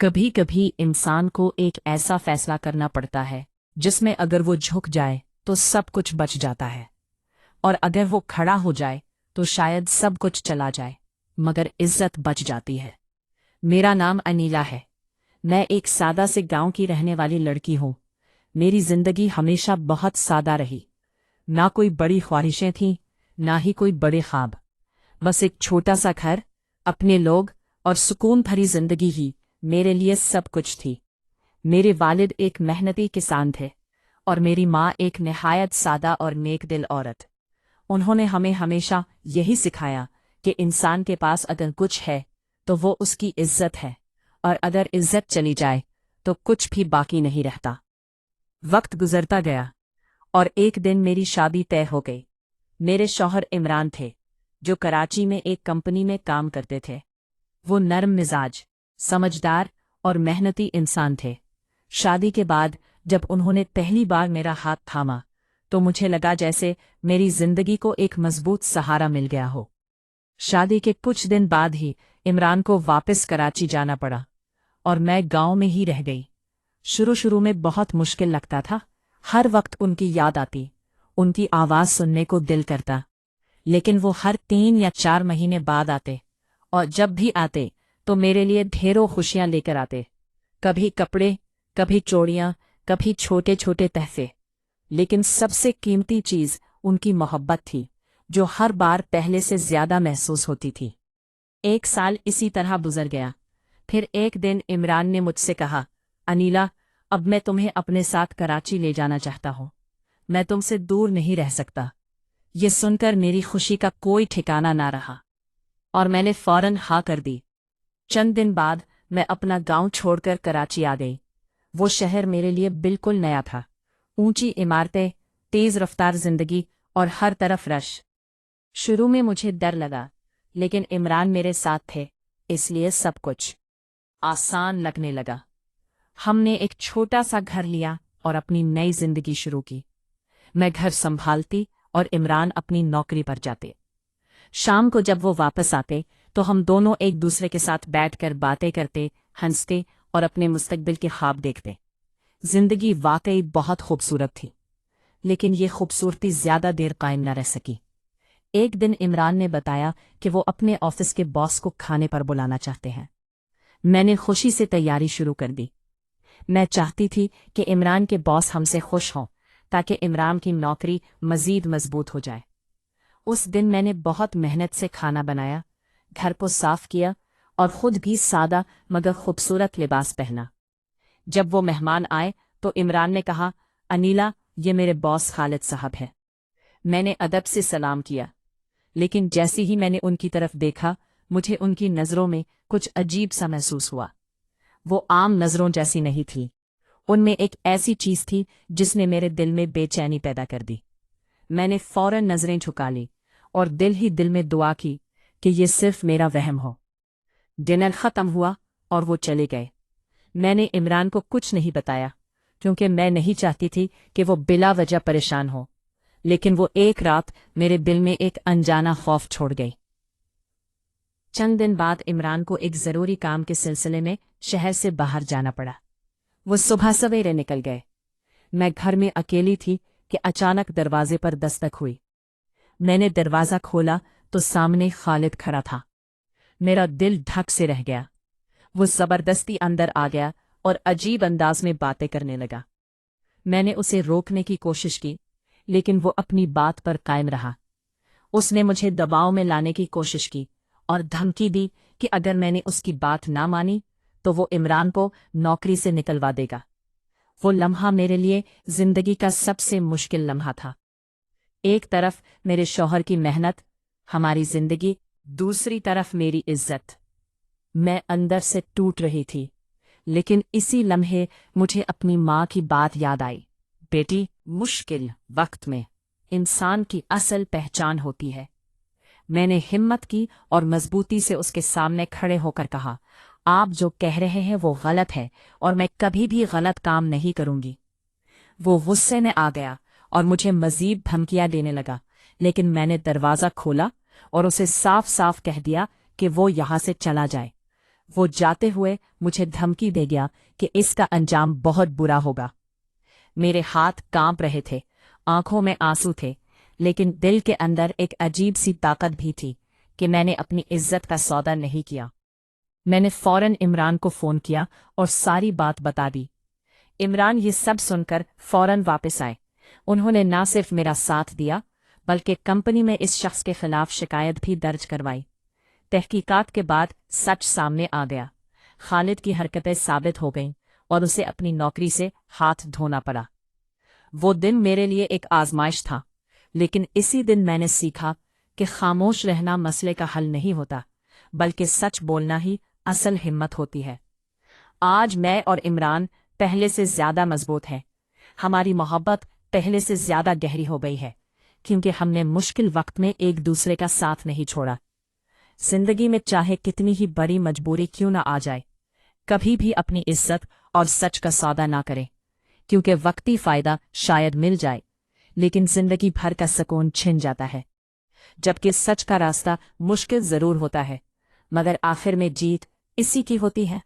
कभी कभी इंसान को एक ऐसा फैसला करना पड़ता है जिसमें अगर वो झुक जाए तो सब कुछ बच जाता है, और अगर वो खड़ा हो जाए तो शायद सब कुछ चला जाए मगर इज्जत बच जाती है। मेरा नाम अनीला है। मैं एक सादा से गांव की रहने वाली लड़की हूँ। मेरी जिंदगी हमेशा बहुत सादा रही। ना कोई बड़ी ख्वाहिशें थीं, ना ही कोई बड़े ख्वाब। बस एक छोटा सा घर, अपने लोग और सुकून भरी जिंदगी ही मेरे लिए सब कुछ थी। मेरे वालिद एक मेहनती किसान थे और मेरी माँ एक निहायत सादा और नेक दिल औरत। उन्होंने हमें हमेशा यही सिखाया कि इंसान के पास अगर कुछ है तो वो उसकी इज्जत है, और अगर इज्जत चली जाए तो कुछ भी बाकी नहीं रहता। वक्त गुजरता गया और एक दिन मेरी शादी तय हो गई। मेरे शौहर इमरान थे, जो कराची में एक कंपनी में काम करते थे। वो नरम मिजाज, समझदार और मेहनती इंसान थे। शादी के बाद जब उन्होंने पहली बार मेरा हाथ थामा तो मुझे लगा जैसे मेरी जिंदगी को एक मजबूत सहारा मिल गया हो। शादी के कुछ दिन बाद ही इमरान को वापस कराची जाना पड़ा और मैं गांव में ही रह गई। शुरू शुरू में बहुत मुश्किल लगता था। हर वक्त उनकी याद आती, उनकी आवाज़ सुनने को दिल करता। लेकिन वो हर 3 या 4 महीने बाद आते, और जब भी आते तो मेरे लिए ढेरों खुशियां लेकर आते। कभी कपड़े, कभी चूड़ियां, कभी छोटे छोटे तहफे। लेकिन सबसे कीमती चीज उनकी मोहब्बत थी, जो हर बार पहले से ज्यादा महसूस होती थी। 1 साल इसी तरह गुजर गया। फिर एक दिन इमरान ने मुझसे कहा, अनीला, अब मैं तुम्हें अपने साथ कराची ले जाना चाहता हूँ। मैं तुमसे दूर नहीं रह सकता। ये सुनकर मेरी खुशी का कोई ठिकाना ना रहा और मैंने फौरन हाँ कर दी। चंद दिन बाद मैं अपना गांव छोड़कर कराची आ गई। वो शहर मेरे लिए बिल्कुल नया था। ऊंची इमारतें, तेज रफ्तार जिंदगी और हर तरफ रश। शुरू में मुझे डर लगा, लेकिन इमरान मेरे साथ थे, इसलिए सब कुछ आसान लगने लगा। हमने एक छोटा सा घर लिया और अपनी नई जिंदगी शुरू की। मैं घर संभालती और इमरान अपनी नौकरी पर जाते। शाम को जब वो वापस आते तो हम दोनों एक दूसरे के साथ बैठकर बातें करते, हंसते और अपने मुस्तकबिल के ख्वाब देखते। जिंदगी वाकई बहुत खूबसूरत थी, लेकिन ये खूबसूरती ज्यादा देर कायम न रह सकी। एक दिन इमरान ने बताया कि वो अपने ऑफिस के बॉस को खाने पर बुलाना चाहते हैं। मैंने खुशी से तैयारी शुरू कर दी। मैं चाहती थी कि इमरान के बॉस हमसे खुश हों, ताकि इमरान की नौकरी मजीद मजबूत हो जाए। उस दिन मैंने बहुत मेहनत से खाना बनाया, घर को साफ किया और खुद भी सादा मगर खूबसूरत लिबास पहना। जब वो मेहमान आए तो इमरान ने कहा, अनीला, ये मेरे बॉस खालिद साहब हैं। मैंने अदब से सलाम किया, लेकिन जैसे ही मैंने उनकी तरफ देखा मुझे उनकी नज़रों में कुछ अजीब सा महसूस हुआ। वो आम नज़रों जैसी नहीं थी। उनमें एक ऐसी चीज़ थी जिसने मेरे दिल में बेचैनी पैदा कर दी। मैंने फौरन नज़रें झुका ली और दिल ही दिल में दुआ की कि ये सिर्फ मेरा वहम हो। डिनर ख़त्म हुआ और वो चले गए। मैंने इमरान को कुछ नहीं बताया, क्योंकि मैं नहीं चाहती थी कि वो बिला वजह परेशान हो। लेकिन वो एक रात मेरे दिल में एक अनजाना खौफ छोड़ गई। चंद दिन बाद इमरान को एक ज़रूरी काम के सिलसिले में शहर से बाहर जाना पड़ा। वो सुबह सवेरे निकल गए। मैं घर में अकेली थी कि अचानक दरवाजे पर दस्तक हुई। मैंने दरवाज़ा खोला तो सामने खालिद खड़ा था। मेरा दिल धक से रह गया। वो ज़बरदस्ती अंदर आ गया और अजीब अंदाज में बातें करने लगा। मैंने उसे रोकने की कोशिश की, लेकिन वो अपनी बात पर कायम रहा। उसने मुझे दबाव में लाने की कोशिश की और धमकी दी कि अगर मैंने उसकी बात ना मानी तो वो इमरान को नौकरी से निकलवा देगा। वो लम्हा मेरे लिए जिंदगी का सबसे मुश्किल लम्हा था। एक तरफ मेरे शौहर की मेहनत, हमारी जिंदगी, दूसरी तरफ मेरी इज्जत। मैं अंदर से टूट रही थी, लेकिन इसी लम्हे मुझे अपनी माँ की बात याद आई। बेटी, मुश्किल वक्त में इंसान की असल पहचान होती है। मैंने हिम्मत की और मजबूती से उसके सामने खड़े होकर कहा, आप जो कह रहे हैं वो गलत है और मैं कभी भी गलत काम नहीं करूंगी। वो गुस्से में आ गया और मुझे मजीद धमकियां देने लगा, लेकिन मैंने दरवाज़ा खोला और उसे साफ साफ कह दिया कि वो यहाँ से चला जाए। वो जाते हुए मुझे धमकी दे गया कि इसका अंजाम बहुत बुरा होगा। मेरे हाथ कांप रहे थे, आंखों में आंसू थे, लेकिन दिल के अंदर एक अजीब सी ताकत भी थी कि मैंने अपनी इज्जत का सौदा नहीं किया। मैंने फौरन इमरान को फोन किया और सारी बात बता दी। इमरान ये सब सुनकर फौरन वापस आए। उन्होंने न सिर्फ मेरा साथ दिया बल्कि कंपनी में इस शख्स के खिलाफ शिकायत भी दर्ज करवाई। तहकीकात के बाद सच सामने आ गया। खालिद की हरकतें साबित हो गईं और उसे अपनी नौकरी से हाथ धोना पड़ा। वो दिन मेरे लिए एक आजमाइश था, लेकिन इसी दिन मैंने सीखा कि खामोश रहना मसले का हल नहीं होता, बल्कि सच बोलना ही असल हिम्मत होती है। आज मैं और इमरान पहले से ज्यादा मजबूत हैं। हमारी मोहब्बत पहले से ज्यादा गहरी हो गई है, क्योंकि हमने मुश्किल वक्त में एक दूसरे का साथ नहीं छोड़ा। जिंदगी में चाहे कितनी ही बड़ी मजबूरी क्यों ना आ जाए, कभी भी अपनी इज्जत और सच का सौदा ना करें, क्योंकि वक्ती फायदा शायद मिल जाए, लेकिन जिंदगी भर का सुकून छिन जाता है। जबकि सच का रास्ता मुश्किल जरूर होता है, मगर आखिर में जीत इसी की होती है।